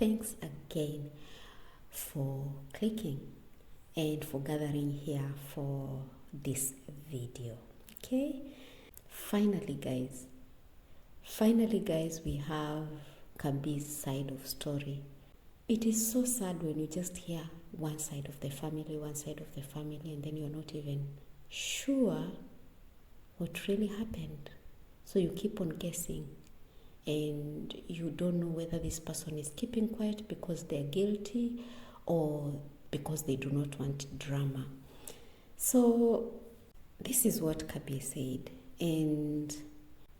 Thanks again for clicking and for gathering here for this video. Okay, finally guys, we have Kabi's side of story. It is so sad when you just hear one side of the family, and then you're not even sure what really happened. So you keep on guessing, and you don't know whether this person is keeping quiet because they're guilty or because they do not want drama. So this is what Kabi said, and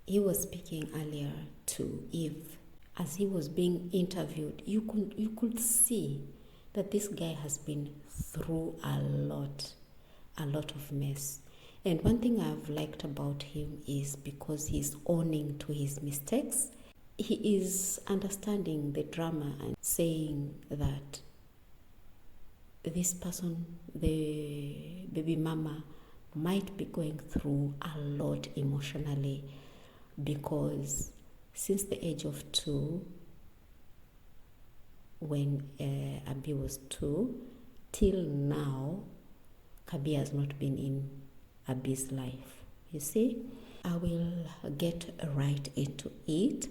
he was speaking earlier to Eve. As he was being interviewed, you could see that this guy has been through a lot of mess. And one thing I've liked about him is because he's owning to his mistakes. He is understanding the drama and saying that this person, the baby mama, might be going through a lot emotionally, because since the age of 2, when Abi was 2, till now, Kabi has not been in Abi's life. You see, I will get right into it.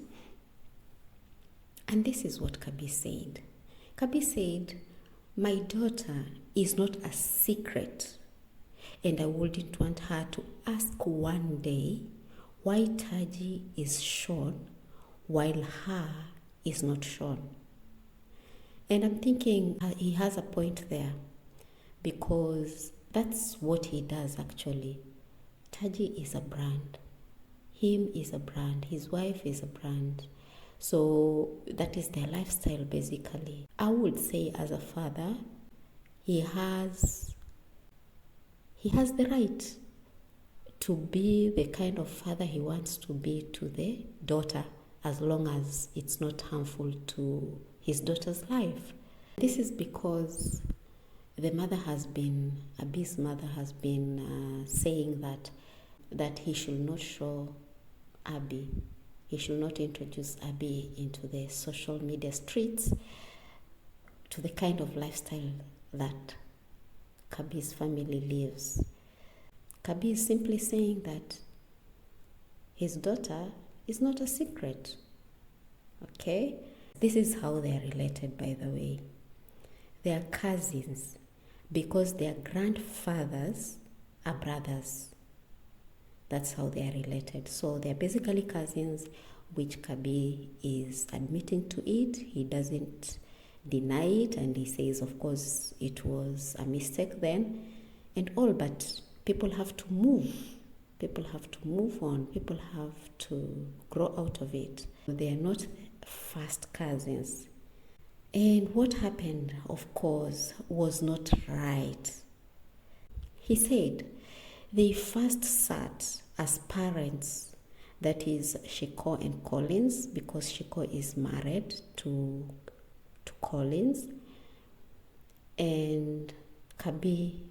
And this is what Kabi said. Kabi said, "My daughter is not a secret, and I wouldn't want her to ask one day why Taji is shown while her is not shown." And I'm thinking he has a point there, because that's what he does actually. Taji is a brand. Him is a brand. His wife is a brand. So that is their lifestyle basically. I would say as a father, he has the right to be the kind of father he wants to be to the daughter, as long as it's not harmful to his daughter's life. This is because Abi's mother has been saying that he should not show Abi, he should not introduce Abi into the social media streets, to the kind of lifestyle that Kabi's family lives. Kabi is simply saying that his daughter is not a secret. Okay? This is how they are related, by the way. They are cousins because their grandfathers are brothers. That's how they are related. So they are basically cousins, which Kabi is admitting to it. He doesn't deny it, and he says, of course, it was a mistake then and all, but people have to move. People have to move on. People have to grow out of it. They are not first cousins. And what happened, of course, was not right. He said they first sat as parents, that is Shiko and Collins, because Shiko is married to Collins, and Kabi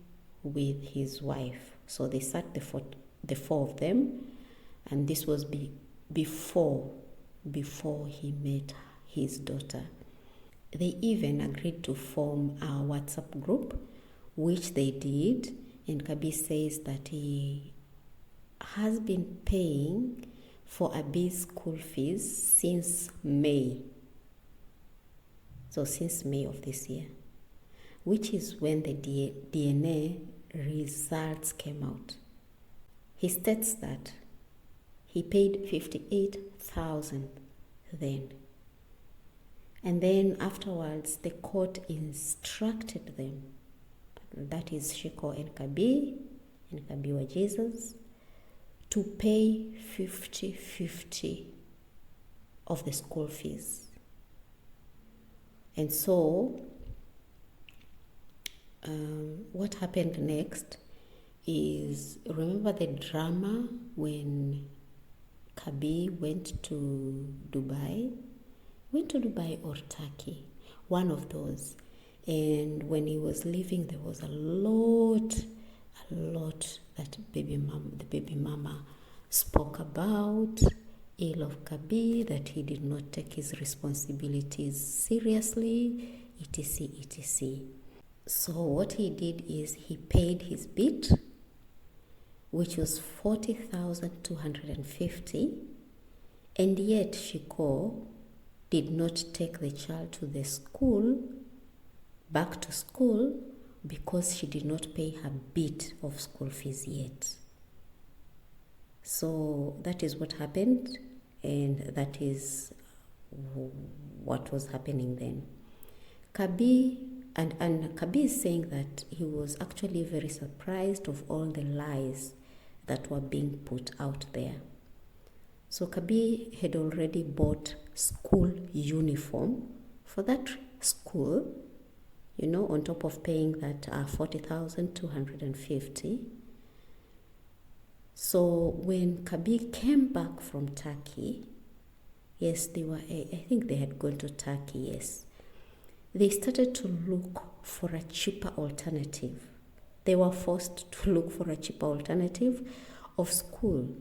with his wife. So they sat the four of them, and this was before he met his daughter. They even agreed to form a WhatsApp group, which they did, and Kabi says that he has been paying for Abi's school fees since May. So since May of this year, which is when the DNA results came out. He states that he paid 58,000 then. And then afterwards, the court instructed them, that is Shiko and Kabi WaJesus, to pay 50-50 of the school fees. And so, what happened next is, remember the drama when Kabi went to Dubai or Turkey, one of those. And when he was leaving, there was a lot that the baby mama spoke about, ill of Kabi, that he did not take his responsibilities seriously, etc., etc. So what he did is he paid his bit, which was 40,250, and yet Shiko did not take the child to the school, back to school, because she did not pay her bit of school fees yet. So that is what happened, and that is what was happening then. Kabi, and Kabi is saying that he was actually very surprised of all the lies that were being put out there. So Kabi had already bought school uniform for that school, on top of paying that 40,250. So when Kabi came back from Turkey, yes, I think they had gone to Turkey, yes. They started to look for a cheaper alternative. They were forced to look for a cheaper alternative of school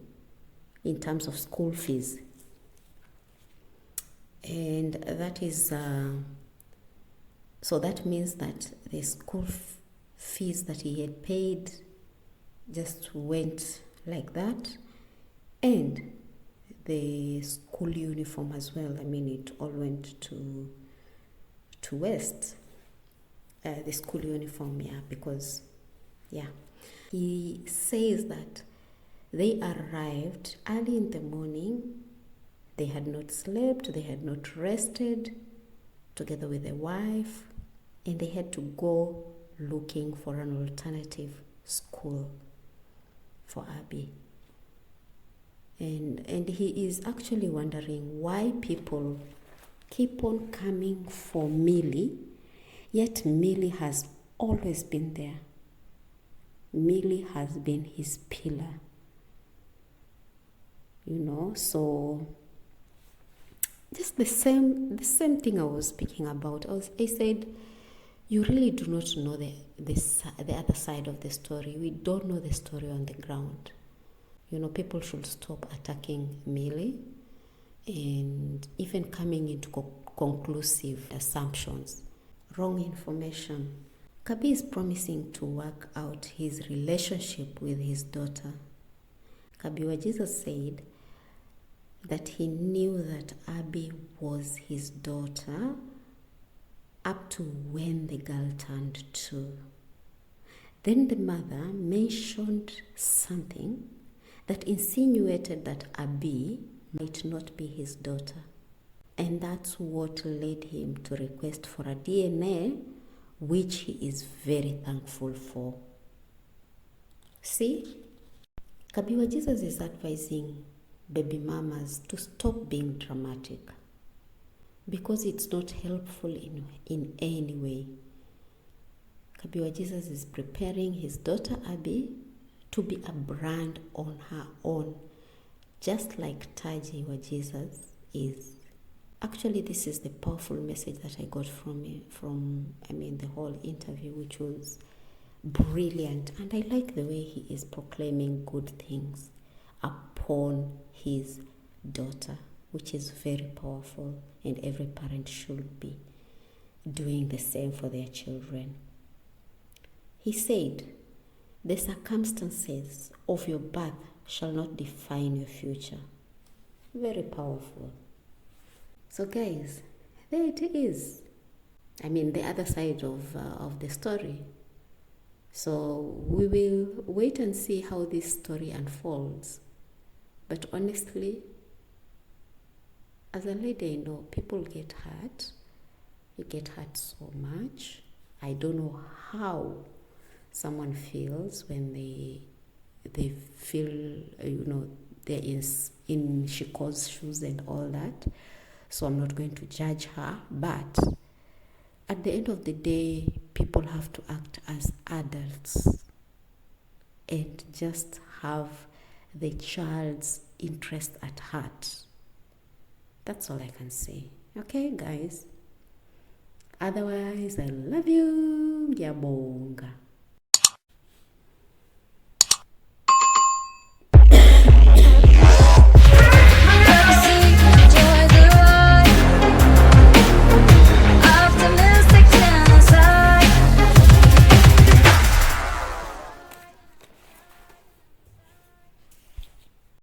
in terms of school fees. And that is, so that means that the school fees that he had paid just went like that, and the school uniform as well. I mean, it all went to waste. The school uniform, because he says that they arrived early in the morning. They had not slept, they had not rested, together with the wife, and they had to go looking for an alternative school for Abby. And he is actually wondering why people keep on coming for Millie, yet Millie has always been there. Millie has been his pillar. So just the same thing I was speaking about. I said, you really do not know the other side of the story. We don't know the story on the ground. People should stop attacking Millie and even coming into conclusive assumptions. Wrong information. Kabi is promising to work out his relationship with his daughter. Kabi WaJesus said that he knew that Abby was his daughter up to when the girl turned 2. Then the mother mentioned something that insinuated that Abby might not be his daughter. And that's what led him to request for a DNA, which he is very thankful for. See, Kabi WaJesus is advising baby mamas to stop being dramatic, because it's not helpful in any way. Kabi WaJesus is preparing his daughter Abby to be a brand on her own, just like Taji WaJesus is. Actually, this is the powerful message that I got from the whole interview, which was brilliant. And I like the way he is proclaiming good things upon his daughter, which is very powerful, and every parent should be doing the same for their children. He said, the circumstances of your birth shall not define your future. Very powerful. So guys, there it is. The other side of the story. So we will wait and see how this story unfolds. But honestly, as a lady, I know people get hurt. You get hurt so much. I don't know how someone feels when they feel, they're in Shiko's shoes and all that. So I'm not going to judge her. But at the end of the day, people have to act as adults and just have the child's interest at heart. That's all I can say. Okay, guys? Otherwise, I love you. Ngiyabonga.